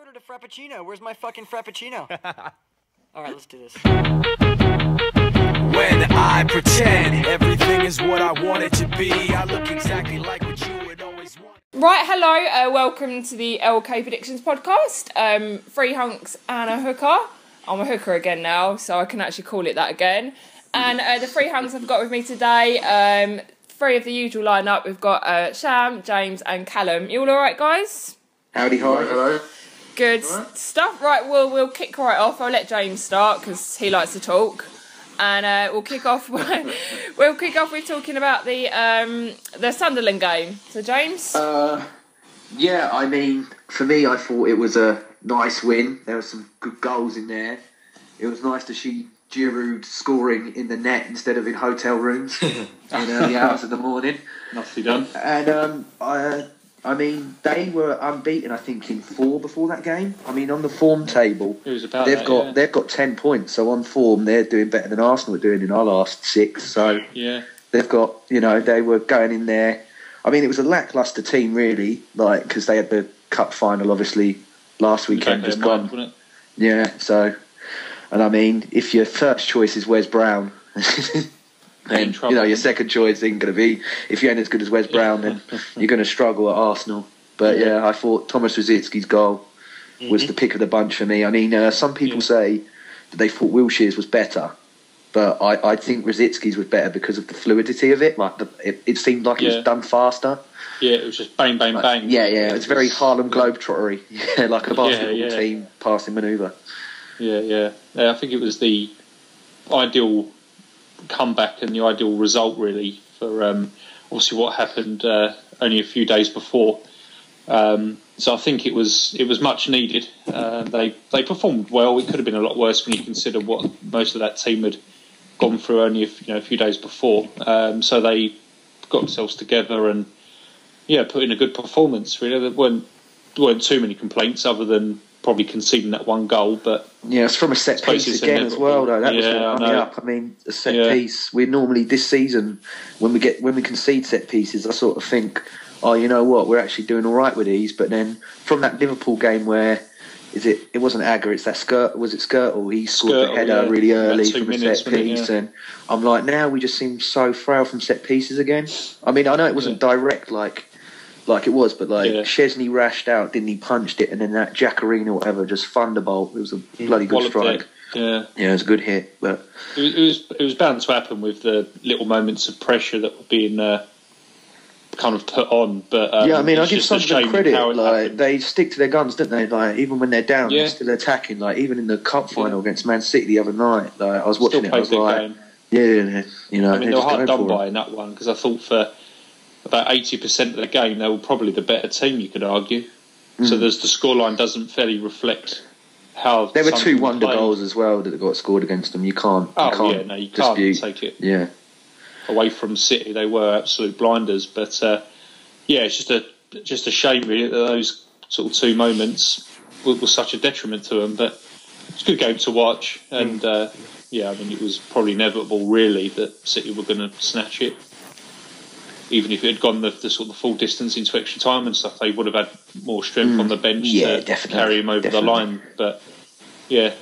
ordered a frappuccino. Where's my fucking frappuccino? All right, let's do this. When I pretend everything is what I want it to be, I look exactly like what you would always want. Right, hello, welcome to the LK Predictions podcast. 3 hunks and a hooker. I'm a hooker again now, so I can actually call it that again. And the 3 hunks I've got with me today, 3 of the usual lineup. We've got Sham, James and Callum. You all alright, guys? Howdy, hi. Hello. Good stuff. Right, we'll kick right off. I'll let James start because he likes to talk. And we'll kick off. We'll kick off with talking about the Sunderland game. So, James. Yeah, I mean, for me, I thought it was a nice win. There were some good goals in there. It was nice to see Giroud scoring in the net instead of in hotel rooms in early hours of the morning. Nicely done. And I mean, they were unbeaten, I think, in 4 before that game. I mean, on the form table, they've got 10 points. So on form, they're doing better than Arsenal were doing in our last 6. So they've got, they were going in there. I mean, it was a lacklustre team, really, because they had the cup final, obviously, last weekend just gone. Wasn't it? Yeah. So, and I mean, if your first choice is Wes Brown. Then your second choice ain't going to be, if you ain't as good as Wes Brown, then you're going to struggle at Arsenal. But I thought Thomas Rositzky's goal was the pick of the bunch for me. I mean, some people say that they thought Wilshire's was better, but I think Rositzky's was better because of the fluidity of it. Like it seemed like it was done faster. Yeah, it was just bang, bang, bang. Yeah, it was very Harlem Globetrottery. Yeah, like a basketball team passing manoeuvre. Yeah. I think it was the ideal comeback and the ideal result, really, for obviously what happened only a few days before. So I think it was much needed. They performed well. It could have been a lot worse when you consider what most of that team had gone through only a few days before. So they got themselves together and put in a good performance. Really, there weren't too many complaints other than probably conceding that one goal, but it's from a set piece again as well, though. That was up. I mean, a set piece. We normally this season when we concede set pieces, I sort of think, oh, you know what, we're actually doing all right with these. But then from that Liverpool game where it wasn't Agger, it's that Skirtle? He scored the header really early from a set piece, and I'm like, now we just seem so frail from set pieces again. I mean, I know it wasn't direct like it was, but Chesney rashed out, didn't he? Punched it, and then that Jackarina or whatever just thunderbolt. It was a bloody good strike. Yeah, it was a good hit. But it was bound to happen with the little moments of pressure that were being kind of put on. But I mean, I give Sunderland credit. They stick to their guns, don't they? Like even when they're down, they're still attacking. Like even in the cup final against Man City the other night, I was watching it. I was like, game. I mean, they were hard done by in that one because I thought for about 80% of the game, they were probably the better team, you could argue. So the scoreline doesn't fairly reflect how... There were 2 wonder goals as well that got scored against them. You can't you can't take it away from City. They were absolute blinders. But, it's just a shame, really, that those sort of 2 moments were such a detriment to them. But it's a good game to watch. And, I mean, it was probably inevitable, really, that City were going to snatch it. Even if it had gone the sort of full distance into extra time and stuff, they would have had more strength on the bench to carry him over the line. But it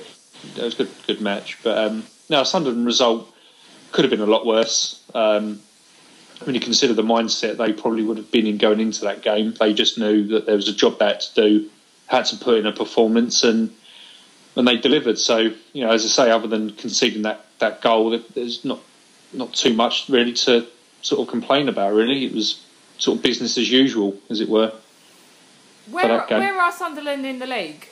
was a good match. But Sunderland result could have been a lot worse. When you consider the mindset they probably would have been in going into that game, they just knew that there was a job they had to do, had to put in a performance, and they delivered. So as I say, other than conceding that goal, there's not too much really to sort of complain about, really. It was sort of business as usual, as it were. Where are Sunderland in the league?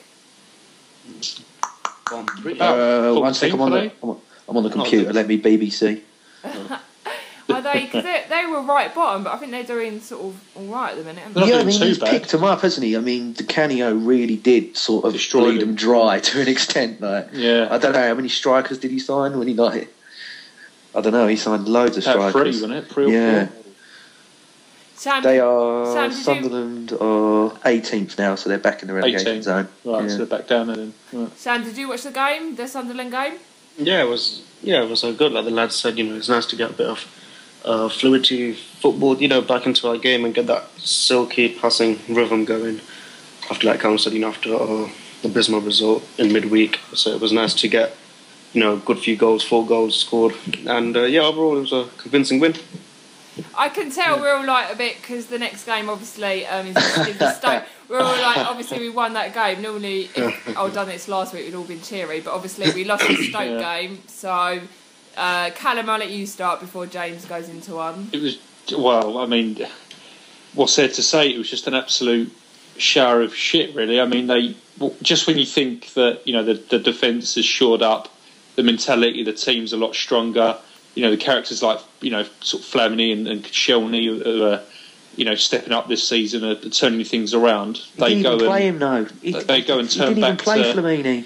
One second, I'm on the computer. Let me BBC. Are they? Because they were right bottom, but I think they're doing sort of all right at the minute. I mean, he's picked them up, hasn't he? I mean, Di Canio really did sort of bleed them dry to an extent. I don't know how many strikers did he sign when he I don't know, he signed loads of strikers. 3, wasn't it? 3 or 4? They are Sunderland are 18th now, so they're back in the relegation zone. Right, so they're back down then. Right. Sam, did you watch the game, the Sunderland game? Yeah, it was so good. Like the lads said, it's nice to get a bit of fluidity football, back into our game and get that silky passing rhythm going. like Callum said, after the abysmal result in midweek. So it was nice to get, a good few goals, 4 goals scored. And overall it was a convincing win. I can tell we're all like a bit, because the next game obviously is the Stoke. We're all like, obviously we won that game. Normally, if I'd done this last week, we'd all been cheery, but obviously we lost the Stoke game. So, Callum, I'll let you start before James goes into one. It was, what's there to say? It was just an absolute shower of shit, really. I mean, just when you think that, the defence is shored up, the mentality of the team's a lot stronger. The characters like, sort of Flamini and Koscielny who are, stepping up this season, are turning things around. They go and play him though. They go and turn back. He didn't even play Flamini.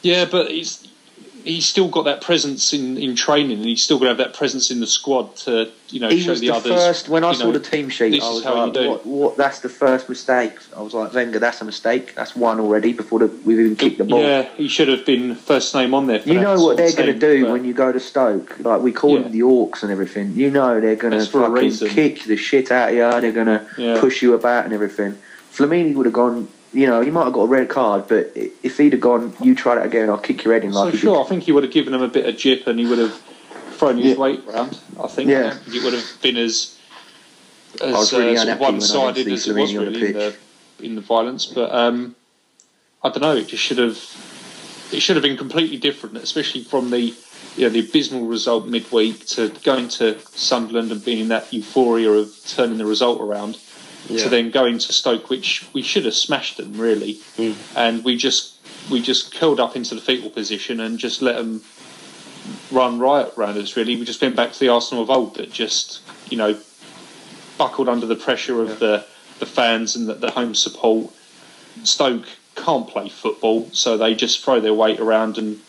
Yeah, but he's still got that presence in training, and he's still going to have that presence in the squad to, show the others. First, when I saw the team sheet, I was like, what? That's the first mistake. I was like, Wenger, that's a mistake. That's one already before we've even kicked the ball. Yeah, he should have been first name on there. You know what they're going to do when you go to Stoke? Like, we call them the Orcs and everything. They're going to fucking kick the shit out of you. They're going to push you about and everything. Flamini would have gone... he might have got a red card, but if he'd have gone, you try that again, I'll kick your head in. I think he would have given him a bit of jip, and he would have thrown his weight around. I think it would have been as really sort of one-sided as it was really in the violence. But I don't know. It should have been completely different, especially from the abysmal result midweek to going to Sunderland and being in that euphoria of turning the result around. To then going to Stoke, which we should have smashed them really, and we just curled up into the fetal position and just let them run riot around us. Really, we just went back to the Arsenal of old that just buckled under the pressure of the fans and the home support. Stoke can't play football, so they just throw their weight around and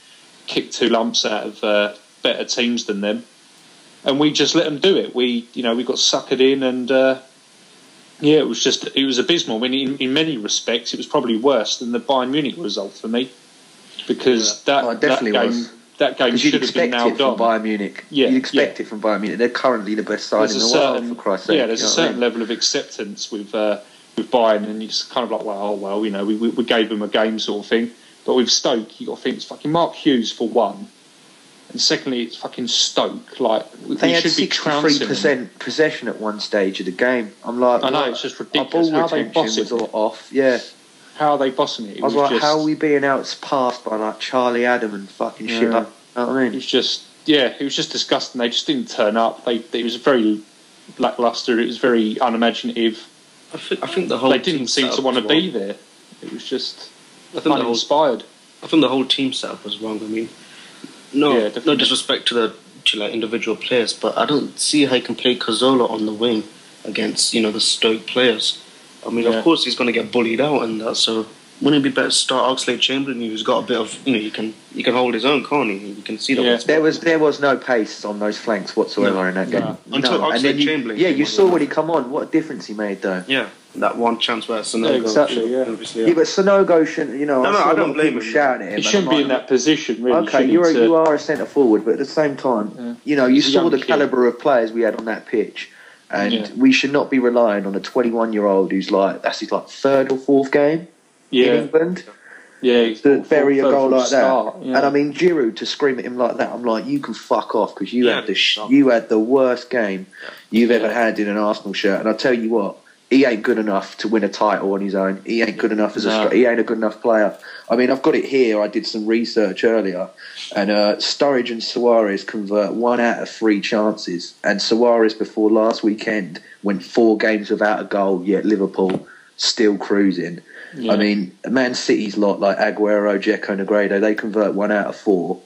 kick 2 lumps out of better teams than them, and we just let them do it. We got suckered in and. It was abysmal. I mean, in many respects, it was probably worse than the Bayern Munich result for me, because that game should have been nailed on. Bayern Munich. You'd expect it from Bayern Munich. They're currently the best side in the world, for Christ's sake. Yeah, there's a certain level of acceptance with Bayern, and it's kind of like, we gave them a game sort of thing. But with Stoke, you got to think it's fucking Mark Hughes for one. And secondly, it's fucking Stoke. Like, they had 63% possession at one stage of the game. I'm like, I know, it's just ridiculous. How they boss it off? Yeah. How are they bossing it? I was like, how are we being outpassed by like Charlie Adam and fucking shit? Like, you know what I mean? It was just disgusting. They just didn't turn up. It was very lackluster. It was very unimaginative. I think the whole they didn't seem to want to be there. It was just uninspired. I think the whole team setup was wrong. I mean. No disrespect to individual players, but I don't see how you can play Cazorla on the wing against the Stoke players. I mean, of course he's going to get bullied out and that. So wouldn't it be better to start Oxlade-Chamberlain, who's got a bit of you can hold his own, can't he? You can see that. There was no pace on those flanks whatsoever in that game. Until Oxlade-Chamberlain. You saw when he come on. What a difference he made, though. Yeah. That one chance where Sonogo... Yeah, but Sonogo shouldn't... I don't blame him. Shouting at him. He shouldn't be in that position, really. Okay, you are a centre-forward, but at the same time, you saw the calibre of players we had on that pitch, and we should not be relying on a 21-year-old who's that's his 3rd or 4th game in England. Yeah, to bury a goal like that. Yeah. And I mean, Giroud to scream at him like that, I'm like, you can fuck off, because you had the worst game you've ever had in an Arsenal shirt. And I tell you what, he ain't good enough to win a title on his own. He ain't good enough he ain't a good enough player. I mean, I've got it here. I did some research earlier, and Sturridge and Suarez convert 1 out of 3 chances. And Suarez before last weekend went 4 games without a goal. Yet Liverpool still cruising. Yeah. I mean, Man City's lot like Aguero, Dzeko, Negredo, they convert 1 out of 4.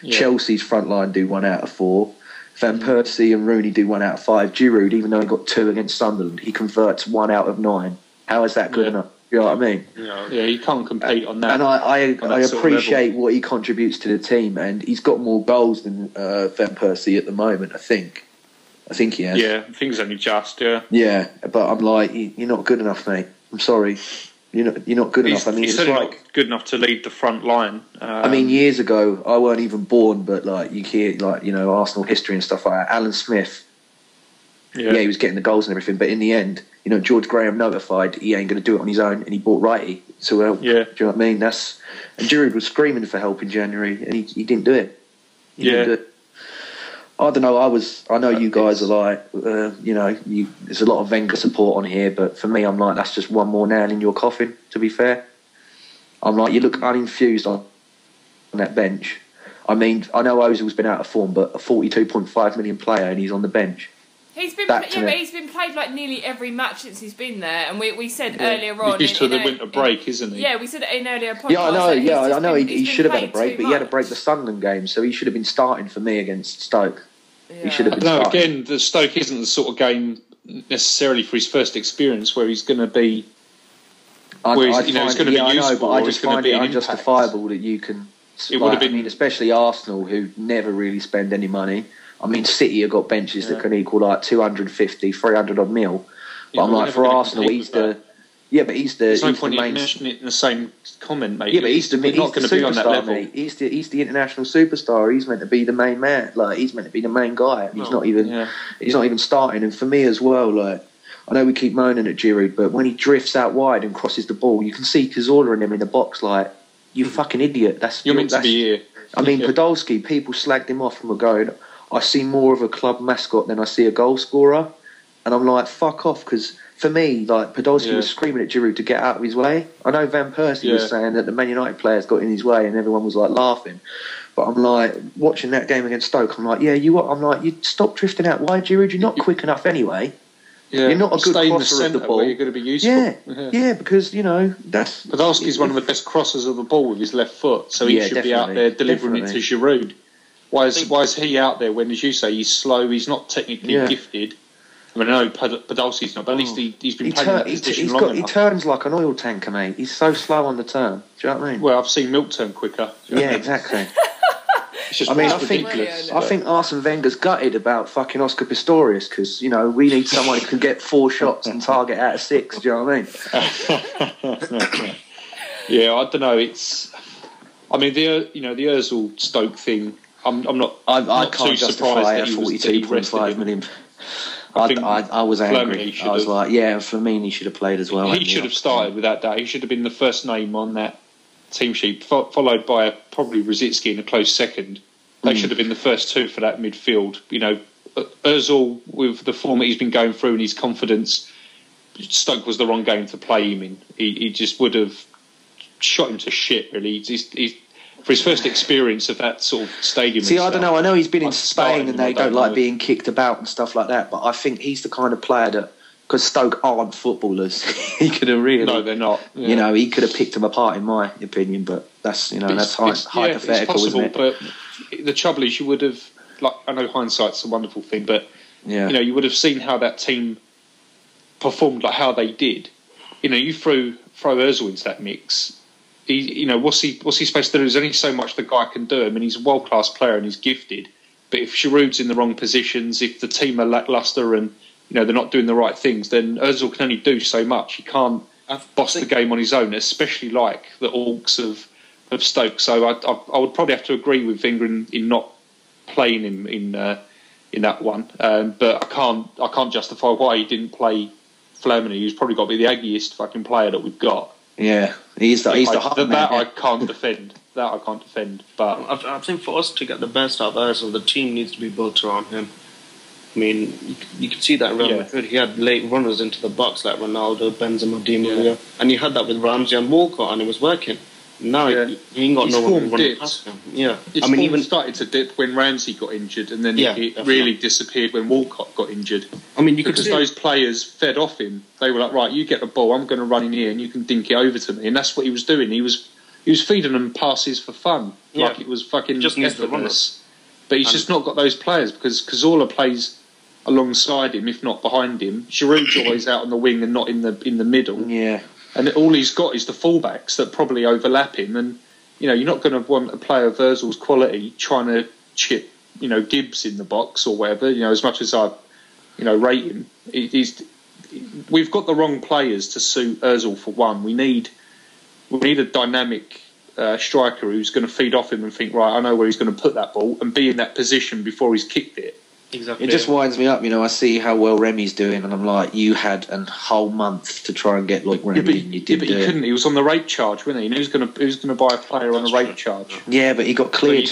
Yeah. Chelsea's front line do 1 out of 4. Van Persie and Rooney do 1 out of 5. Giroud, even though he got 2 against Sunderland, he converts 1 out of 9. How is that good enough? You know what I mean? Yeah, you can't compete on that. And I appreciate what he contributes to the team, and he's got more goals than Van Persie at the moment, I think. I think he has. Yeah, I think it's only just, Yeah, but I'm like, you're not good enough, mate. I'm sorry. You're not good enough. I mean, he's certainly not good enough to lead the front line. I mean, years ago, I weren't even born, but you hear Arsenal history and stuff like that. Alan Smith, he was getting the goals and everything, but in the end, you know, George Graham notified he ain't going to do it on his own, and he bought Righty to help. Yeah. Do you know what I mean? And Giroud was screaming for help in January, and he didn't do it. He didn't do it. I don't know. I know you guys are like, you know, there's a lot of Wenger support on here, but for me, I'm like, that's just one more nail in your coffin. To be fair, I'm like, you look uninfused on that bench. I mean, I know Ozil's been out of form, but a 42.5 million player, and he's on the bench. He's been, but he's been played like nearly every match since he's been there, and we said earlier on. He's used to the winter break, isn't he? Yeah, we said it in earlier podcasts. Yeah, I know. I know. He should have had a break, but he had a break the Sunderland game, so he should have been starting for me against Stoke. Yeah. He should have been. No, again, the Stoke isn't the sort of game necessarily for his first experience where he's going to be. He's going to be useful. But I just find it unjustifiable that you can. It would have been, I mean, especially Arsenal, who never really spend any money. I mean, City have got benches that can equal like 250, 300 odd mil. But I'm like, for Arsenal, he's the... Yeah, but he's the... There's no point in mentioning it in the same comment, mate. Yeah, but he's not going to be on that level. Mate. He's the international superstar. He's meant to be the main man. Like, he's meant to be the main guy. He's not even starting. And for me as well, like, I know we keep moaning at Giroud, but when he drifts out wide and crosses the ball, you can see Cazorla and him in the box like, you fucking idiot. You're meant to be here. I mean, Podolski, people slagged him off and were going, I see more of a club mascot than I see a goal scorer. And I'm like, fuck off, because for me, like, Podolski was screaming at Giroud to get out of his way. I know Van Persie was saying that the Man United players got in his way and everyone was, like, laughing. But I'm like, watching that game against Stoke, I'm like, you stop drifting out wide, Giroud. You're not quick enough anyway. Yeah. You're not a good crosser of the ball. You're going to be useful. Yeah, because, you know, that's... Podolski's one of the best crossers of the ball with his left foot, so he should be out there delivering it to Giroud. Why is he out there when, as you say, he's slow, he's not technically gifted? I mean, I know Podolski's not, but at least he's been playing in that position long enough. He turns like an oil tanker, mate. He's so slow on the turn. Do you know what I mean? Well, I've seen Milk turn quicker. Yeah, exactly. I think Arsene Wenger's gutted about fucking Oscar Pistorius because, you know, we need someone who can get 4 shots and target out of 6. Do you know what I mean? Yeah, I don't know. I mean, the Ozil Stoke thing. I'm not. I can't justify a 42.5 million. I was angry. I was like, Firmini should have played as well. He should have started without that. He should have been the first name on that team sheet, followed by probably Rosicki in a close second. They should have been the first 2 for that midfield. You know, Ozil, with the form that he's been going through and his confidence, Stoke was the wrong game to play him in. He just would have shot him to shit, really. He's for his first experience of that sort of stadium. See, I don't know. I know he's been in Spain and they don't like being kicked about and stuff like that, but I think he's the kind of player that, because Stoke aren't footballers, he could have really... No, they're not. Yeah. You know, he could have picked them apart, in my opinion, but that's, you know, that's hypothetical, possible, isn't it? But the trouble is you would have... Like, I know hindsight's a wonderful thing, but, you know, you would have seen how that team performed, like how they did. You know, you throw Ozil into that mix... what's he supposed to do? There's only so much the guy can do. I mean, he's a world-class player and he's gifted. But if Giroud's in the wrong positions, if the team are lacklustre and, you know, they're not doing the right things, then Ozil can only do so much. He can't boss the game on his own, especially like the Orcs of Stoke. So I would probably have to agree with Wenger in not playing him in that one. But I can't justify why he didn't play Flamini, who's probably got to be the aggiest fucking player that we've got. Yeah, he's the hot man. That I can't defend. But I think for us to get the best out of Ozil, the team needs to be built around him. I mean, you can see that in Real Madrid. He had late runners into the box like Ronaldo, Benzema, Di Maria, and you had that with Ramsey and Walcott, and it was working. Now he ain't got no one running past him. Yeah, I mean, even started to dip when Ramsey got injured, and then it really disappeared when Walcott got injured. I mean, because those players fed off him. They were like, right, you get the ball, I'm going to run in here, and you can dink it over to me, and that's what he was doing. He was feeding them passes for fun, like it was fucking just effortless. But he's just not got those players because Cazorla plays alongside him, if not behind him. Giroud's always out on the wing and not in the middle. Yeah. And all he's got is the fullbacks that probably overlap him. And, you know, you're not going to want a player of Ozil's quality trying to chip, you know, Gibbs in the box or whatever, you know, as much as I, you know, rate him. We've got the wrong players to suit Ozil for one. We need a dynamic striker who's going to feed off him and think, right, I know where he's going to put that ball and be in that position before he's kicked it. Exactly. It just winds me up, I see how well Remy's doing, and I'm like, you had a whole month to try and get like Remy, and you didn't. But he couldn't. He was on the rape charge, wasn't he? And who's going to buy a player on a rape charge? Yeah, but he got cleared.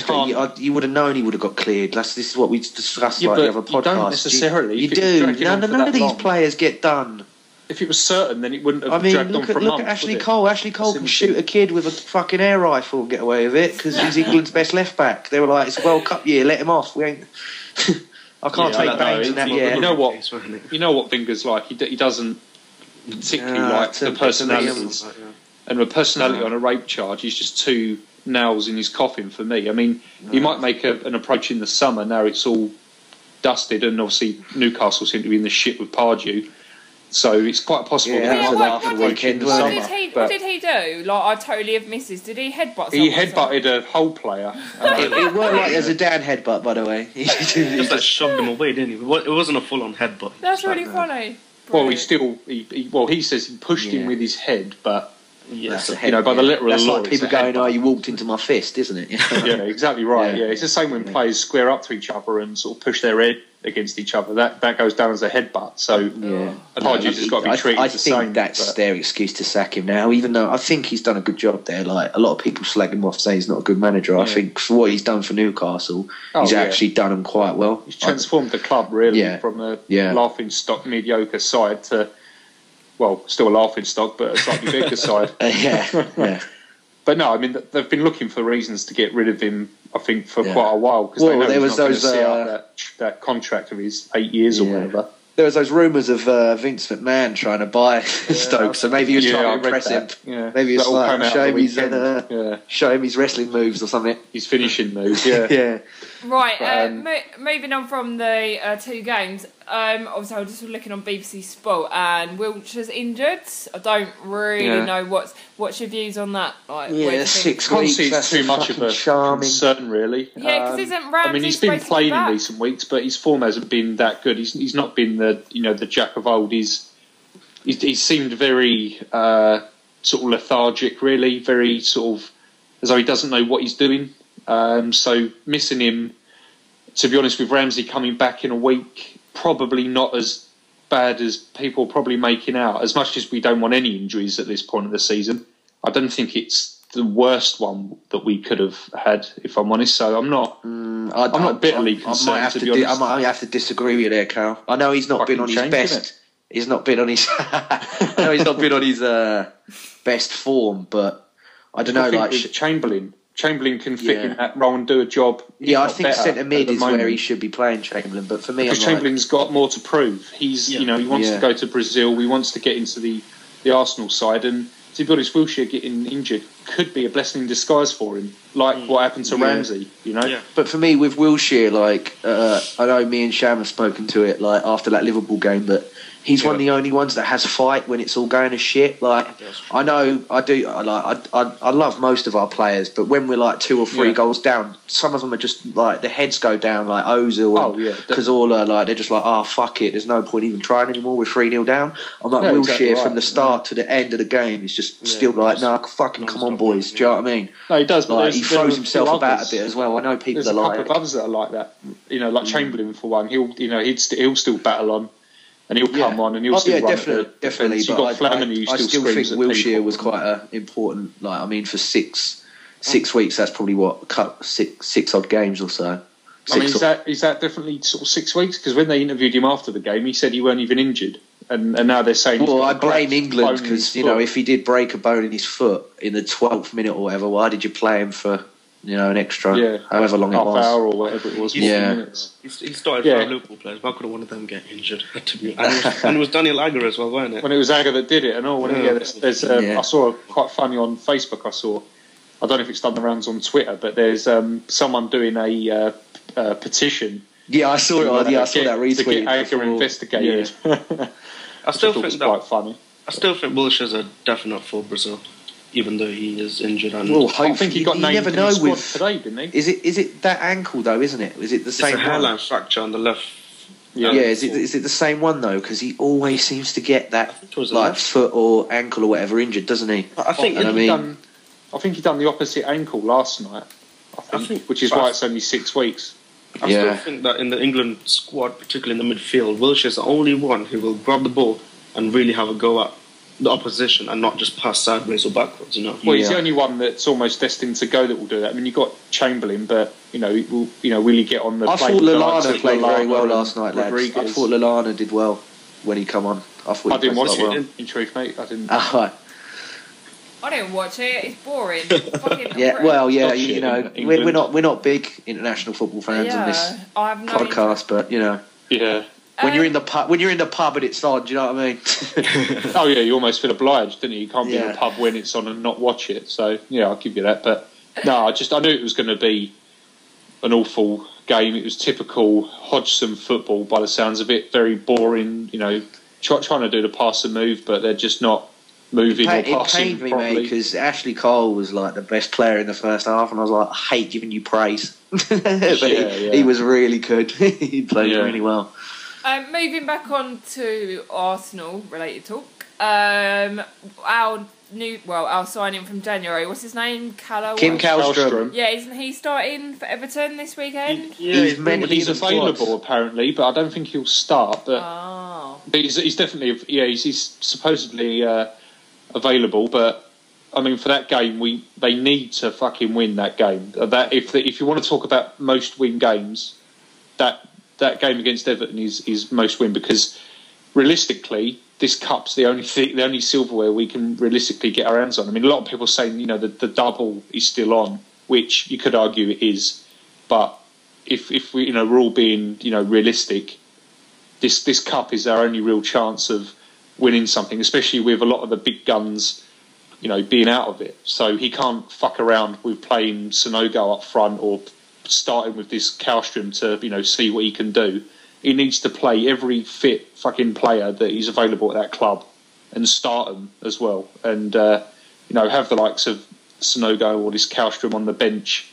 You would have known he would have got cleared. This is what we discussed the other podcast. You don't necessarily. You do. None of these players get done. If it was certain, then it wouldn't have dragged on for a month. Look at Ashley Cole. Ashley Cole can shoot a kid with a fucking air rifle and get away with it because he's England's best left back. They were like, it's World Cup year, let him off. We ain't. I can't take bangs in that year. You know what Wenger's like. He doesn't particularly like the personalities. And the personality on a rape charge, he's just two nails in his coffin for me. I mean, he might make an approach in the summer. Now it's all dusted, and obviously Newcastle seem to be in the shit with Pardew. So it's quite possible what did he do? Like, I totally have missed this. Did he headbutt someone? He headbutted a whole player. It weren't like there's a Dan headbutt, by the way. He just shoved him away, didn't he? It wasn't a full-on headbutt. That's really funny. Well, he says he pushed him with his head, but yes, by the letter of the law. That's like people going, "Oh, you walked into my fist," isn't it? Yeah, exactly right. Yeah, it's the same when players square up to each other and sort of push their head against each other. That goes down as a headbutt. So Pardew has got to be treated the same. I think that's their excuse to sack him now. Even though I think he's done a good job there. Like a lot of people slag him off, saying he's not a good manager. I think for what he's done for Newcastle, he's actually done them quite well. He's transformed the club really from a laughing stock mediocre side to. Well, still a laughing stock, but a slightly bigger side. But no, I mean, they've been looking for reasons to get rid of him, I think, for quite a while. Because they know there was those that contract of his 8 years or whatever. There was those rumours of Vince McMahon trying to buy Stoke, so maybe he was trying to impress him. Yeah. Maybe he was like, show him his wrestling moves or something. His finishing moves, yeah. Right, moving on from the two games, obviously I was just looking on BBC Sport and Wiltshire's injured. I don't really know what's your views on that. Like, 6 weeks. That's too much of a concern, really. Yeah, because isn't Ramsey? I mean, he's been playing in recent weeks, but his form hasn't been that good. He's not been the Jack of old. He seemed very sort of lethargic, really, very sort of as though he doesn't know what he's doing. So missing him, to be honest, with Ramsey coming back in a week, probably not as bad as people are probably making out. As much as we don't want any injuries at this point of the season, I don't think it's the worst one that we could have had, if I'm honest. So I'm not bitterly concerned. I might have to disagree with you there, Carl. I know he's not been on his best. He's not been on his. No, he's not been on his best form, but I don't know. Like Chamberlain can fit in that role and do a job. Yeah, I think centre mid is where he should be playing, Chamberlain. But for me, because Chamberlain's got more to prove. He's he wants to go to Brazil. He wants to get into the Arsenal side. And to be honest, Wilshere getting injured could be a blessing in disguise for him, like what happened to Ramsey. Yeah. But for me, with Wilshere, like I know me and Sham have spoken to it, like after that Liverpool game, but. He's one of the only ones that has fight when it's all going to shit. Like I know, I do. I love most of our players, but when we're like 2 or 3 goals down, some of them are just like the heads go down, like Ozil and Cazorla. Like they're just like, oh fuck it, there's no point even trying anymore. We're 3-0 down. I'm like Wilshere from the start to the end of the game. He's just still like, no, fucking come on, boys. Do you know what I mean? No, he does. But like, he throws himself about a bit as well. I know people are like. There's a couple of others that are like that. Like Chamberlain for one. He'll still battle on. And he'll come on and he'll still run definitely. But I still think Wilshere was quite important. Like I mean, for six weeks, that's probably six odd games or so. I mean, is that definitely sort of 6 weeks? Because when they interviewed him after the game, he said he weren't even injued, and now they're saying. Well, I blame England because if he did break a bone in his foot in the 12th minute or whatever, why did you play him for? An extra, however long it was. Half hour or whatever it was. Minutes. He started 5 Liverpool players. Why could one of them get injured? And it was Daniel Agger as well, wasn't it? When it was Agger that did it and all. I saw quite funny on Facebook. I don't know if it's done the rounds on Twitter, but there's someone doing a petition. Yeah, I saw it. I saw that retweet. To get Agger investigated. I still think quite funny. I still think Wilshere's a definite for Brazil. Even though he is injured, and I think he got named in the squad today, didn't he? Is it that ankle though? Isn't it? Is it the same? It's a hairline fracture on the left. Yeah. Is it the same one though? Because he always seems to get that foot or ankle or whatever injured, doesn't he? I think he done the opposite ankle last night. I think which is why it's only 6 weeks. I still think that in the England squad, particularly in the midfield, Wilshere's the only one who will grab the ball and really have a go at the opposition and not just pass sideways or backwards, you know. Well, he's the only one that's almost destined to go that will do that. I mean, you've got Chamberlain, but will he get on the? I thought Lallana played very well last night, lads. I thought Lallana did well when he come on. I didn't watch it. In truth, mate, I didn't. I didn't watch it. It's boring. We're not big international football fans on this podcast, but when you're in the pub and it's on, do you know what I mean? Oh yeah, you almost feel obliged, don't you? You can't be in a pub when it's on and not watch it. So yeah, I'll give you that. But no, I knew it was going to be an awful game. It was typical Hodgson football by the sounds of it. Very boring. Trying to do the pass and move, but they're just not moving or passing. It pained me, mate, because Ashley Cole was like the best player in the first half, and I was like, I hate giving you praise. He was really good. He played really well. Moving back on to Arsenal-related talk. Our signing from January. What's his name? Kim Kallstrom. Yeah, isn't he starting for Everton this weekend? He's available apparently, but I don't think he'll start. But he's definitely he's supposedly available. But I mean, for that game, they need to fucking win that game. That if you want to talk about most win games, that game against Everton is most win, because realistically, this cup's the only silverware we can realistically get our hands on. I mean, a lot of people saying the double is still on, which you could argue it is, but if we we're all being realistic, this cup is our only real chance of winning something, especially with a lot of the big guns being out of it. So he can't fuck around with playing Sonogo up front or starting with this Kallstrom to see what he can do. He needs to play every fit fucking player that is available at that club and start them as well. And have the likes of Sonogo or this Kallstrom on the bench,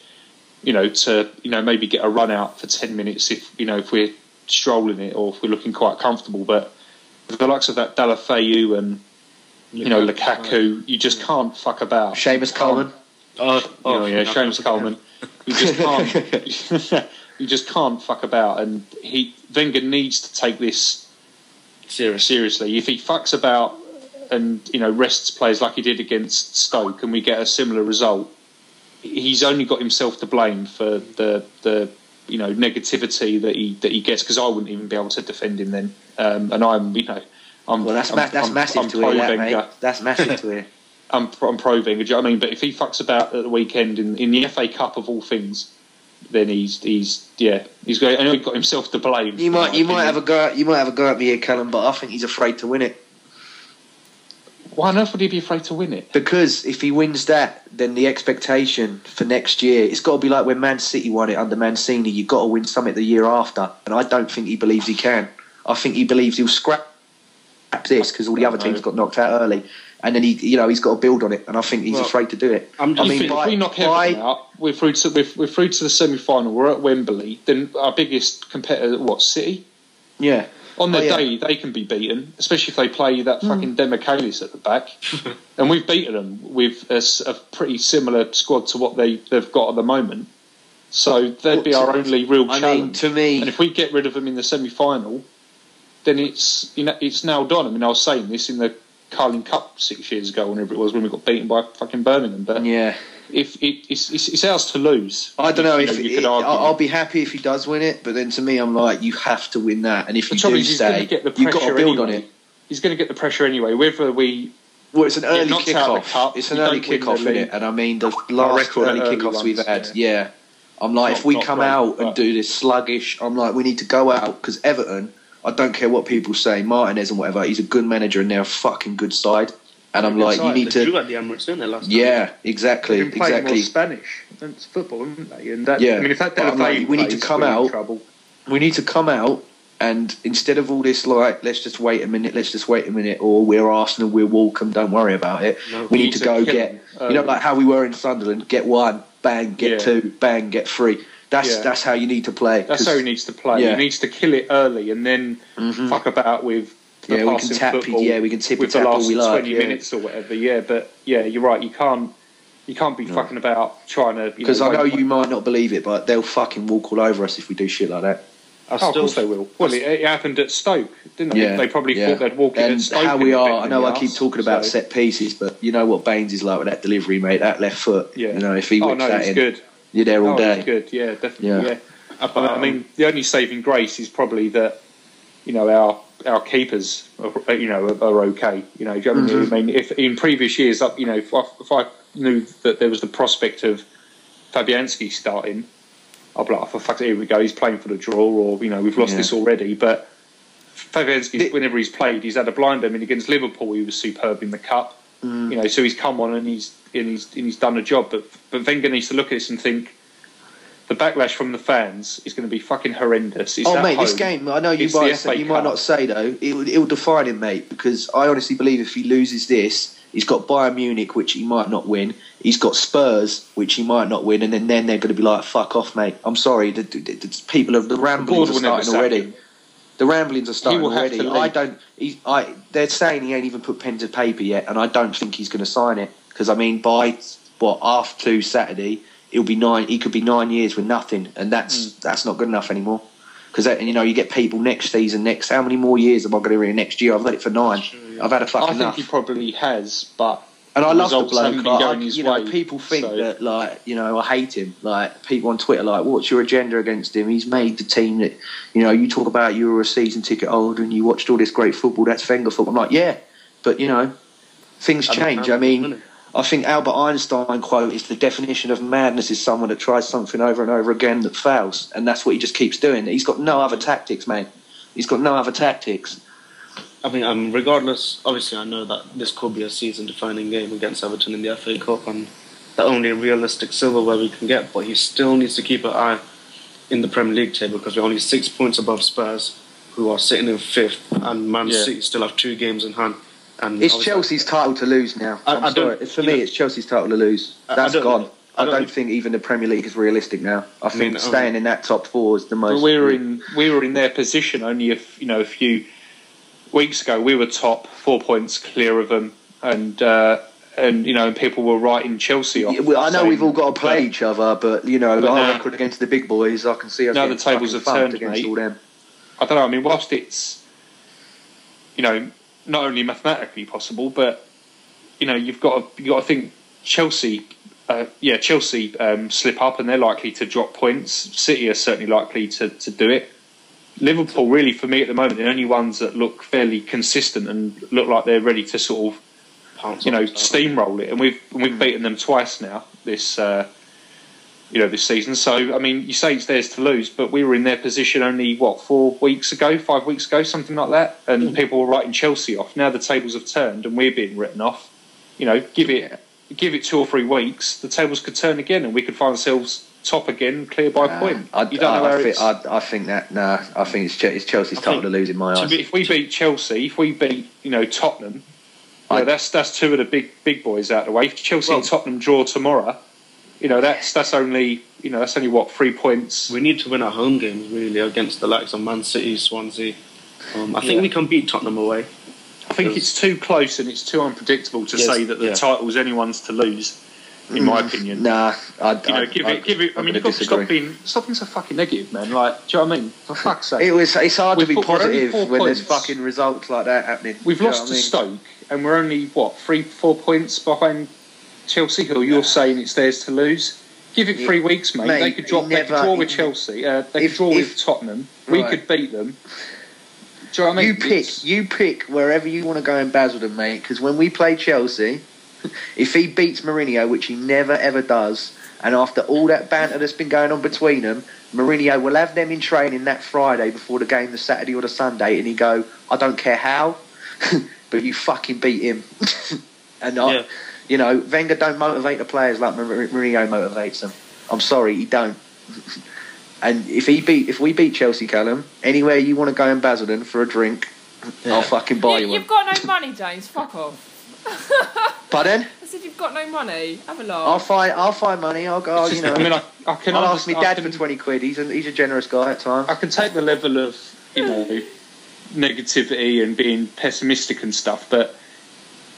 to maybe get a run out for 10 minutes if we're strolling it or if we're looking quite comfortable. But with the likes of that Deulofeu and Lukaku, you just can't fuck about. Seamus Coleman. Seamus Coleman. You just can't fuck about, and Wenger needs to take this seriously. If he fucks about and rests players like he did against Stoke, and we get a similar result, he's only got himself to blame for the negativity that he gets. Because I wouldn't even be able to defend him then, and that's massive to hear, mate. That's massive to hear. I'm pro Wenger, do you know what I mean? But if he fucks about at the weekend in the FA Cup of all things, then he's got himself to blame. You might have a go at me here, Callum, but I think he's afraid to win it. Why on earth would he be afraid to win it? Because if he wins that, then the expectation for next year, it's got to be like when Man City won it under Mancini. You've got to win something the year after, and I don't think he believes he can. I think he believes he'll scrap this because all the other teams got knocked out early. And then he's got to build on it, and I think he's afraid to do it. If we knock Everton out, we're through to the semi-final. We're at Wembley. Then our biggest competitor, City? Yeah. On their day, they can be beaten, especially if they play that fucking Demichelis at the back. And we've beaten them with a pretty similar squad to what they've got at the moment. So they'd be our only real challenge. I mean, to me, and if we get rid of them in the semi-final, then it's now done. I mean, I was saying this in the Carling Cup 6 years ago, whenever it was, when we got beaten by fucking Birmingham. But if it's ours to lose. I don't know I'll be happy if he does win it, but then to me, I'm like, you have to win that, and if you do stay, you've got to build on it. He's going to get the pressure anyway. Whether it's an early kick-off. It's an early kick-off, isn't it? And I mean, the last early kick-offs we've had, I'm like, if we come out and do this sluggish, I'm like, we need to go out, because Everton, I don't care what people say, Martinez and whatever, he's a good manager and they're a fucking good side. And I'm like, you need to. They drew at the Emirates, didn't they, last time? Yeah, exactly. They've been playing more Spanish than football, haven't they? And that, I mean, if that we need to come out. We need to come out, and instead of all this, like, let's just wait a minute, or we're Arsenal, we're Walkham, don't worry about it. No, we need to go get, like how we were in Sunderland, get one, bang, get two, bang, get three. That's how you need to play. That's how he needs to play. He needs to kill it early and then fuck about with the passing football. We can tip with the last we like 20 minutes or whatever. But you're right. You can't You can't be fucking about trying to... Because I know you might not believe it, but they'll fucking walk all over us if we do shit like that. Of course they will. Well, it happened at Stoke, didn't it? Yeah, they probably thought they'd walk in at Stoke. How we are, I know I keep talking about set pieces, but you know what Baines is like with that delivery, mate. That left foot. Yeah. You know, if he whips that in, good. You're there all day. It's good. Yeah, definitely. Yeah. I mean, the only saving grace is probably that, you know, our keepers, are okay. You know, do you know what I mean? If in previous years, you know, if I knew that there was the prospect of Fabianski starting, I'll be like, for fuck's sake, here we go, he's playing for the draw, or, you know, we've lost this already. But Fabianski, whenever he's played, he's had a blinder. I mean, against Liverpool, he was superb in the Cup. You know, so he's come on and he's done a job. But Wenger needs to look at this and think, the backlash from the fans is going to be fucking horrendous. It's mate, this game, I know you might not say, though, it'll define him, mate, because I honestly believe if he loses this, he's got Bayern Munich, which he might not win. He's got Spurs, which he might not win, and then they're going to be like, "Fuck off, mate." I'm sorry, the ramblings are starting already. The ramblings are starting already. They're saying he ain't even put pen to paper yet, and I don't think he's going to sign it because I mean, by after Saturday, he could be 9 years with nothing, and that's not good enough anymore. Because you know, you get people next season. How many more years am I going to read next year? I've had it for 9. I've had a fucking enough. I think he probably has, but I love the bloke. You know, people think that, like, you know, I hate him. Like, people on Twitter, like, what's your agenda against him? He's made the team that, you know, you talk about you were a season ticket holder and you watched all this great football. That's Wenger football. I'm like, yeah, but you know, things change. I mean, I think Albert Einstein quote is the definition of madness is someone that tries something over and over again that fails, and that's what he just keeps doing. He's got no other tactics, mate. He's got no other tactics. I mean, regardless, obviously I know that this could be a season-defining game against Everton in the FA Cup and the only realistic silverware we can get, but he still needs to keep an eye in the Premier League table because we're only 6 points above Spurs, who are sitting in 5th, and Man City still have 2 games in hand. And it's Chelsea's title to lose now. I'm sorry. For me, it's Chelsea's title to lose. That's gone. I don't think even the Premier League is realistic now. I think staying in that top 4 is the most. But we were in their position only a few weeks ago. We were top, 4 points clear of them, and you know, and people were writing Chelsea off. I know we've all got to play each other, but you know, our record against the big boys, I can see us. Now the tables have turned against all them. I don't know. I mean, whilst it's, you know, not only mathematically possible, but you know, you've got to think Chelsea. Chelsea slip up and they're likely to drop points. City are certainly likely to do it. Liverpool, really, for me at the moment, the only ones that look fairly consistent and look like they're ready to sort of, you know, steamroll it. And we've beaten them twice now this this season. So I mean, you say it's theirs to lose, but we were in their position only 5 weeks ago, something like that, and people were writing Chelsea off. Now the tables have turned and we're being written off. You know, give it 2 or 3 weeks, the tables could turn again and we could find ourselves top again, clear by a point. I think it's Chelsea's title to lose in my eyes. If we beat Chelsea, if we beat Tottenham, that's 2 of the big boys out of the way. If Chelsea and Tottenham draw tomorrow, that's only 3 points. We need to win our home games really against the likes of Man City, Swansea. I think we can beat Tottenham away. I think it's too close and it's too unpredictable to say that the title's anyone's to lose. In my opinion, give it. I mean, you've got to stop being so fucking negative, man. Like, do you know what I mean? For fuck's sake, it's hard to be positive when there's fucking results like that happening. We've lost to Stoke, and we're only 3-4 points behind Chelsea, who you're saying it's theirs to lose. Give it 3 weeks, mate. They could drop. They could draw with Chelsea. They could draw with Tottenham. We could beat them. Do you know what I mean? You pick wherever you want to go in Basildon, mate. Because when we play Chelsea, if he beats Mourinho, which he never ever does, and after all that banter that's been going on between them, Mourinho will have them in training that Friday before the game, the Saturday or the Sunday, and he go, I don't care how, but you fucking beat him. And Wenger don't motivate the players like Mourinho motivates them. I'm sorry, he don't. And if we beat Chelsea, Callum, anywhere you want to go in Basildon for a drink, I'll fucking buy you one. You've got no money, James. Fuck off. Pardon? I said you've got no money. Have a laugh. I'll find money. I'll go. I can I'll ask my dad for 20 quid. He's a generous guy at times. I can take the level of negativity and being pessimistic and stuff, but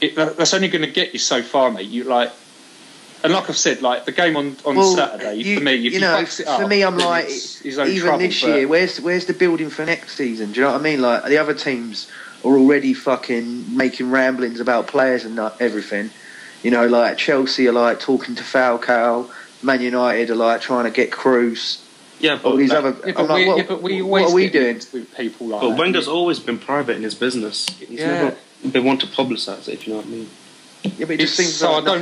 that's only going to get you so far, mate. And like I've said, like the game on Saturday, for me, if he fucks it up, for me, I'm like, his own even trouble, this year, where's the building for next season? Do you know what I mean? Like the other teams are already fucking making ramblings about players and everything. You know, like Chelsea are like talking to Falcao, Man United are like trying to get Kroos. Yeah, but we what are we doing with people like that? But Wenger's always been private in his business. He's never been one to publicise it, if you know what I mean. Yeah, but it just seems so like I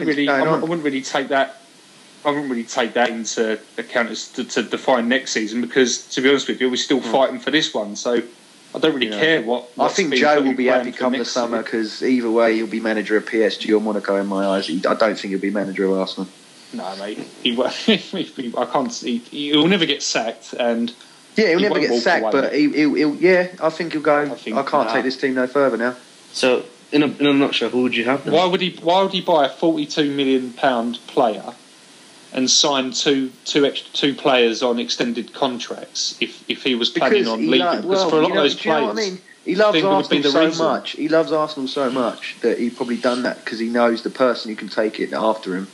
wouldn't really take that into account as to define next season, because to be honest with you, we're still fighting for this one. So I don't really care what. I think Joe will be happy come the summer, because either way he'll be manager of PSG or Monaco in my eyes. I don't think he'll be manager of Arsenal. No, mate. I can't see. He'll never get sacked, and he'll never get sacked. But he'll. Yeah, I think he'll go. I can't take this team no further now. So, in a nutshell, who would you have then? Why would he buy a £42 million player and sign two players on extended contracts if he was planning on leaving? Because for a lot of those players, you know what I mean? He loves Arsenal so much. He loves Arsenal so much that he's probably done that because he knows the person who can take it after him.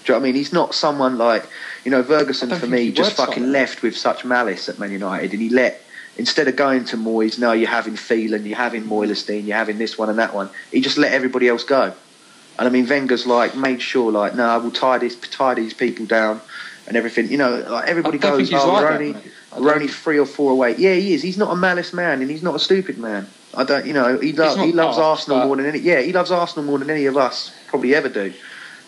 Do you know what I mean? He's not someone like, Ferguson for me just fucking left with such malice at Man United, and he instead of going to Moyes, no, you're having Phelan, you're having Moylerstein, you're having this one and that one, he just let everybody else go. And I mean, Wenger's like made sure, like, no, we'll tie these people down and everything. Like everybody goes, we're only 3 or 4 away. Yeah, he is. He's not a malice man, and he's not a stupid man. I don't, he loves Arsenal more than any. Yeah, he loves Arsenal more than any of us probably ever do.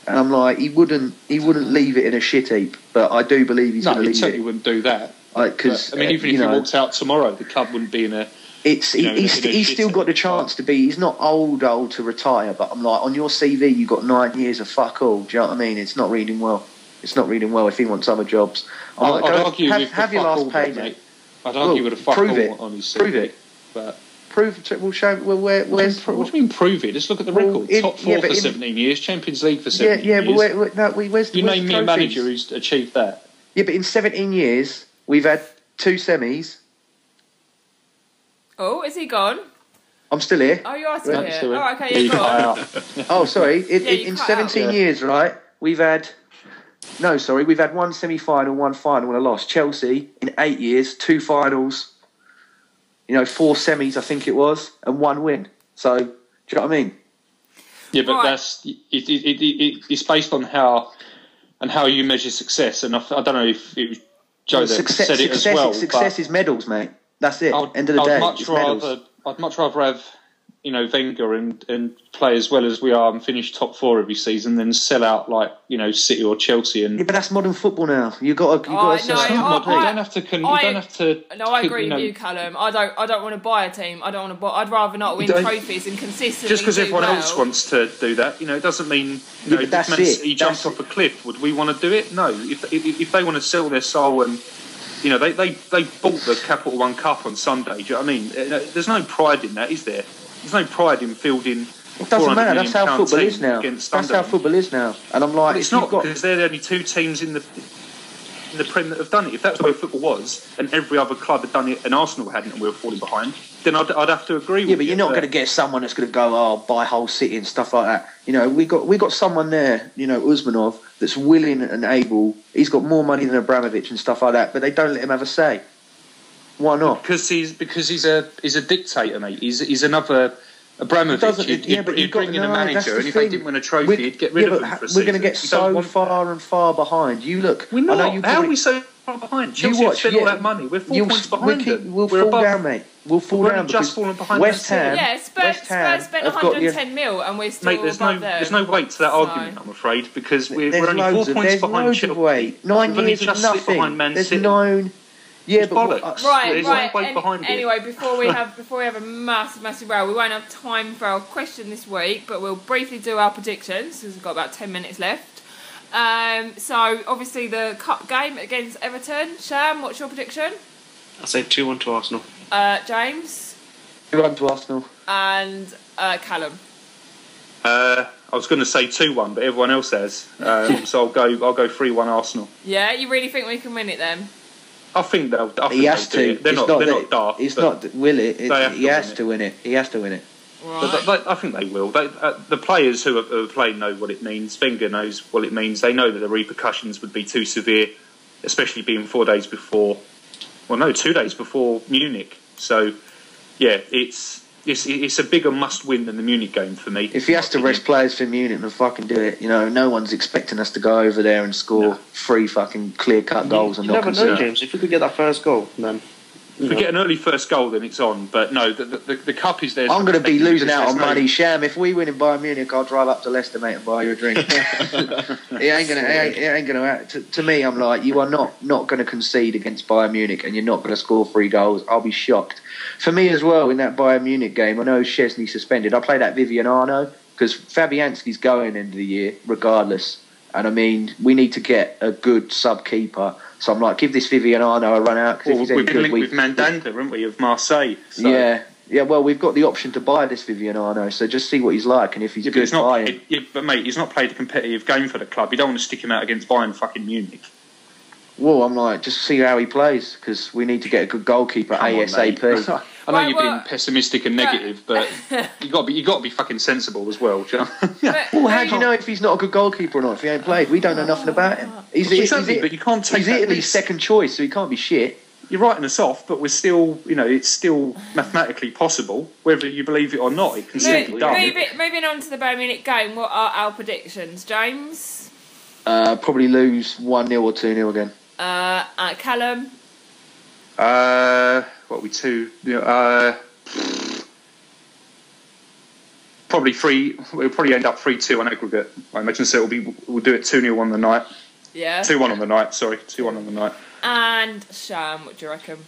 And I'm like, he wouldn't leave it in a shit heap. But I do believe he's going to leave it. No, he certainly wouldn't do that. Because even if he walked out tomorrow, the club wouldn't be in a. He's still got the chance to be. He's not old to retire. But I'm like, on your CV, you've got 9 years of fuck all. Do you know what I mean? It's not reading well. It's not reading well if he wants other jobs. I'd argue with have your last page, mate. I'd argue with a fuck all on his CV. Prove it. But we'll show. Well, where's what do you mean prove it? Just look at the record. Top 4 for 17 years, Champions League for 17 years. Where's you name me a manager who's achieved that. Yeah, but in 17 years, we've had 2 semis. Oh, is he gone? I'm still here. Oh, you are still here. Oh, okay, you're gone. Oh, sorry. In 17 years, right, we've had 1 semi-final, 1 final and a loss. Chelsea, in 8 years, 2 finals, 4 semis, I think it was, and 1 win. So, do you know what I mean? Yeah, but that's it's based on how you measure success. And I don't know if it was Joe that said it as well. Success is medals, mate. That's it. End of the day. I'd much rather have Wenger and play as well as we are and finish top 4 every season than sell out like City or Chelsea. And but that's modern football now. You got to sell out. You don't have to. No, I agree with you, Callum. I don't want to buy a team. I don't want to buy. I'd rather not win trophies and consistently. Just because everyone else wants to do that, it doesn't mean he jumps off a cliff. Would we want to do it? No. If they want to sell their soul and. They bought the Capital One Cup on Sunday. Do you know what I mean? There's no pride in that, is there? There's no pride in fielding. It doesn't matter. That's how football is now. That's how football is now. And I'm like, it's not because they're the only 2 teams in the Prem that have done it. If that's the way football was, and every other club had done it, and Arsenal hadn't, and we were falling behind, then I'd have to agree with you. Yeah, but you're not going to get someone that's going to go, buy Hull City and stuff like that. We got someone there, Usmanov, that's willing and able. He's got more money than Abramovich and stuff like that, but they don't let him have a say. Why not? Because he's a dictator, mate. He's another Abramovich. He'd bring in a manager, and if they didn't win a trophy, he'd get rid of him for a season. We're going to get so far and far behind. You look. We're not. How are we so far behind? Chelsea have spent all that money. We're 4 points behind them. We'll fall down, mate. We'll fall down just fallen behind West Ham. Yeah, Spurs spent 110 mil, and we're still above them. There's no weight to that argument, I'm afraid, because we're only 4 points behind Chelsea. 9 years of nothing. There's known. Yeah, but right. Anyway, before we have a massive row, we won't have time for our question this week, but we'll briefly do our predictions because we've got about 10 minutes left. So obviously the cup game against Everton. Sham, what's your prediction? I'll say 2-1 to Arsenal. James. 2-1 to Arsenal. And Callum. I was going to say 2-1, but everyone else says. So I'll go 3-1 Arsenal. Yeah, you really think we can win it then? I think he has to. They're not daft. It's not. Will it? He has to win it. He has to win it. Right. But I think they will. The players who are playing know what it means. Wenger knows what it means. They know that the repercussions would be too severe, especially being 4 days before. Well, no, 2 days before Munich. So, yeah, it's a bigger must-win than the Munich game for me. If he has to rest players for Munich, then fucking do it. You know, no one's expecting us to go over there and score 3 fucking clear-cut goals. You never know, James. If we could get that first goal, then... If we get an early first goal, then it's on. But no, the cup is there. I'm going to be losing out on money, Sham. If we win in Bayern Munich, I'll drive up to Leicester, mate, and buy you a drink. It ain't going to. To me, I'm like, you are not going to concede against Bayern Munich, and you're not going to score 3 goals. I'll be shocked. For me as well, in that Bayern Munich game, I know Szczesny suspended. I play that Vivian Arno because Fabianski's going end of the year, regardless. And I mean, we need to get a good sub-keeper. So I'm like, give this Vivian Arno a run out. Well, we've been linked with Mandanda, haven't we, of Marseille? So. Yeah. Well, we've got the option to buy this Vivian Arno, so just see what he's like, and if he's good, buy him. But mate, he's not played a competitive game for the club. You don't want to stick him out against Bayern fucking Munich. Well, I'm like, just see how he plays, because we need to get a good goalkeeper ASAP. I know you've been pessimistic and negative, but you got to be fucking sensible as well. Do you know? Well, how do you know if he's not a good goalkeeper or not? If he ain't played, we don't know nothing about him. But you can't take. He's Italy's second choice, so he can't be shit. You're writing us off, but we're still, it's still mathematically possible, whether you believe it or not. It can still be done. Moving on to the Bayern Munich game, what are our predictions, James? Probably lose 1-0 or 2-0 again. Callum? What are we 2? Probably 3. We'll probably end up 3-2 on aggregate. I imagine so. We'll do it 2-0 on the night. Yeah. 2-1 on the night. Sorry, 2-1 on the night. And Sham, what do you reckon?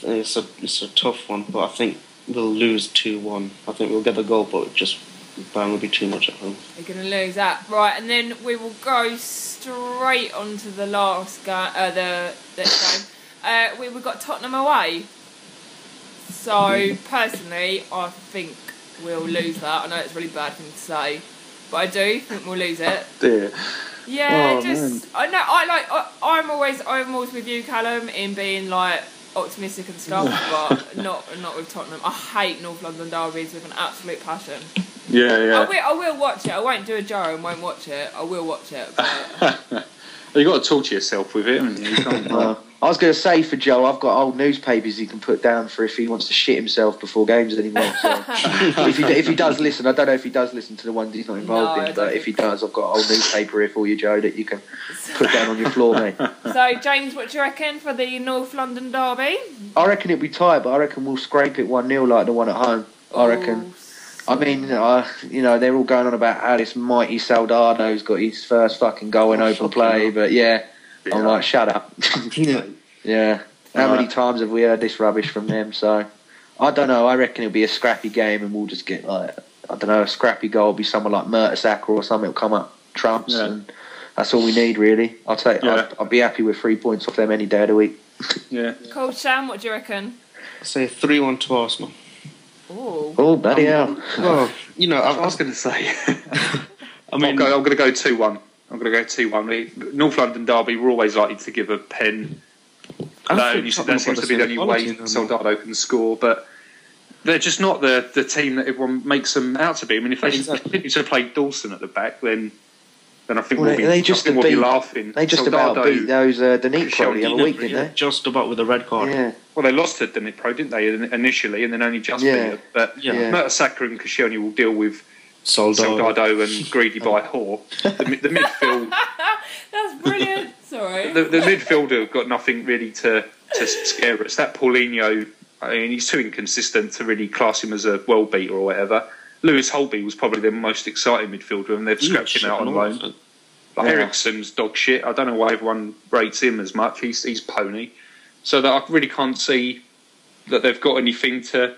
It's a tough one, but I think we'll lose 2-1. I think we'll get the goal, but Bayern will be too much at home. You're going to lose that, right? And then we will go straight on to the last game. We've got Tottenham away. So personally, I think we'll lose that. I know it's a really bad thing to say, but I do think we'll lose it. Dear. Yeah, I'm always with you, Callum, in being like optimistic and stuff, but not with Tottenham. I hate North London derbies with an absolute passion. Yeah. I will watch it. I won't do a jar and won't watch it. I will watch it. But... You've got to torture yourself with it, haven't you? I was going to say for Joe, I've got old newspapers he can put down for if he wants to shit himself before games anymore. So if he does listen, I don't know if he does listen to the ones he's not involved in, but if he does, I've got an old newspaper here for you, Joe, that you can put down on your floor, mate. So, James, what do you reckon for the North London derby? I reckon it'll be tight, but I reckon we'll scrape it 1-0 like the one at home. I reckon. I mean, they're all going on about how this mighty Soldado's got his first fucking goal in open play, but I'm like, shut up. Yeah. How many times have we heard this rubbish from them? So, I don't know. I reckon it'll be a scrappy game and we'll just get, a scrappy goal. It'll be someone like Mertesacker or something will come up trumps and that's all we need, really. I'll be happy with 3 points off them any day of the week. Yeah. Cool, Sam, what do you reckon? I'll say 3-1 to Arsenal. Oh, bloody hell. Well, I was going to say. I'm going to go 2-1. I'm going to go 2-1. North London derby, we're always likely to give a pen. That seems to be the only way Soldado can score, but they're just not the team that everyone makes them out to be. I mean, if they continue to play Dawson at the back, then I think we'll be laughing. They just about beat those Dnipro the other week, didn't they? Just about with a red card. Yeah. Well, they lost to Dnipro, didn't they, initially, and then only just beat it. But Mertesacker and Koscielny will deal with Soldado and Greedy by Whore. The midfield... That's brilliant. Sorry. The midfielder have got nothing really to scare us. That Paulinho, I mean, he's too inconsistent to really class him as a world beater or whatever. Lewis Holtby was probably their most exciting midfielder, and they've scrapped him out on loan. Eriksen's dog shit. I don't know why everyone rates him as much. He's pony. So that I really can't see that they've got anything to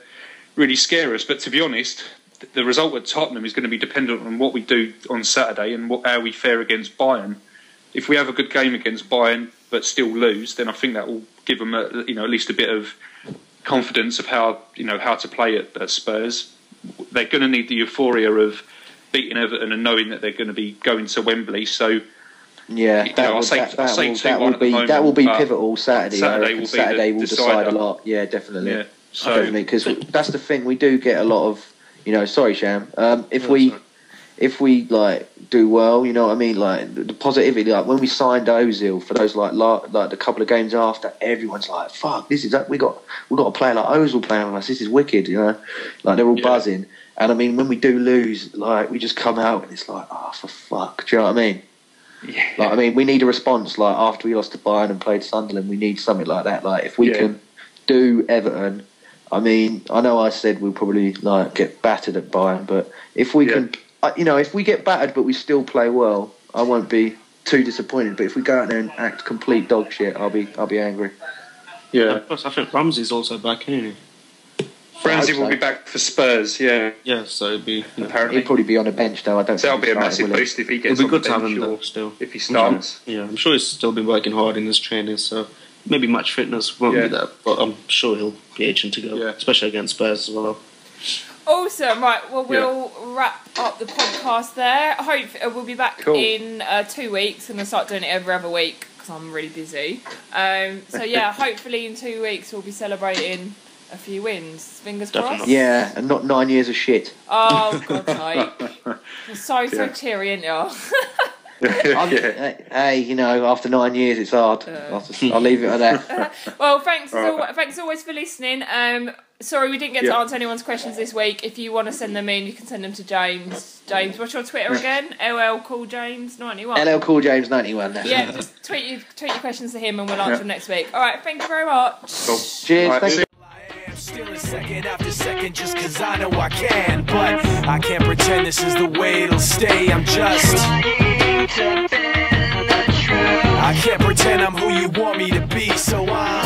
really scare us. But to be honest, the result at Tottenham is going to be dependent on what we do on Saturday and how we fare against Bayern. If we have a good game against Bayern but still lose, then I think that will give them at least a bit of confidence of how to play at Spurs. They're going to need the euphoria of beating Everton and knowing that they're going to be going to Wembley. So that will be pivotal Saturday. Saturday will decide a lot. Yeah, definitely. Yeah, definitely, because that's the thing. We do get a lot of You know, sorry, Sham. If we like do well, you know what I mean. Like the positivity, like when we signed Ozil for those like the couple of games after, everyone's like, "Fuck, this is we got a player like Ozil playing with us. This is wicked," you know. Like they're all buzzing. And I mean, when we do lose, like we just come out and it's like, "Oh, for fuck," do you know what I mean? Yeah. Like I mean, we need a response. Like after we lost to Bayern and played Sunderland, we need something like that. Like if we can do Everton. I mean, I know I said we'll probably like get battered at Bayern, but if we can. You know, if we get battered but we still play well, I won't be too disappointed. But if we go out there and act complete dog shit, I'll be angry. Yeah. Plus, I think Ramsey's also back, isn't he? Ramsey will be back for Spurs. Yeah. Yeah. So it'd be apparently he'll probably be on the bench though. I don't. So that'll be a massive boost if he gets. It'll be good to have him though, still if he starts. Yeah, I'm sure he's still been working hard in his training, so maybe match fitness won't be there, but I'm sure he'll be itching to go, especially against Spurs as well. Awesome, right, well we'll wrap up the podcast there. I hope we'll be back in 2 weeks and we'll start doing it every other week because I'm really busy. So yeah, hopefully in 2 weeks we'll be celebrating a few wins. Fingers crossed. Yeah, and not 9 years of shit. Oh, God's sake. You're so cheery, aren't you? Hey, you know, after 9 years it's hard. I'll leave it at that. Well, thanks always for listening. Sorry we didn't get to answer anyone's questions this week. If you want to send them in, you can send them to James. James, what's your Twitter again? LL Cool James 91. LL Cool James 91. Yeah, just tweet your questions to him and we'll answer them next week. All right, thank you very much. Cool. Cheers. Right, thank you. Still a second after second just cause I know I can, but I can't pretend this is the way it'll stay. I'm just I can't pretend I'm who you want me to be, so I'm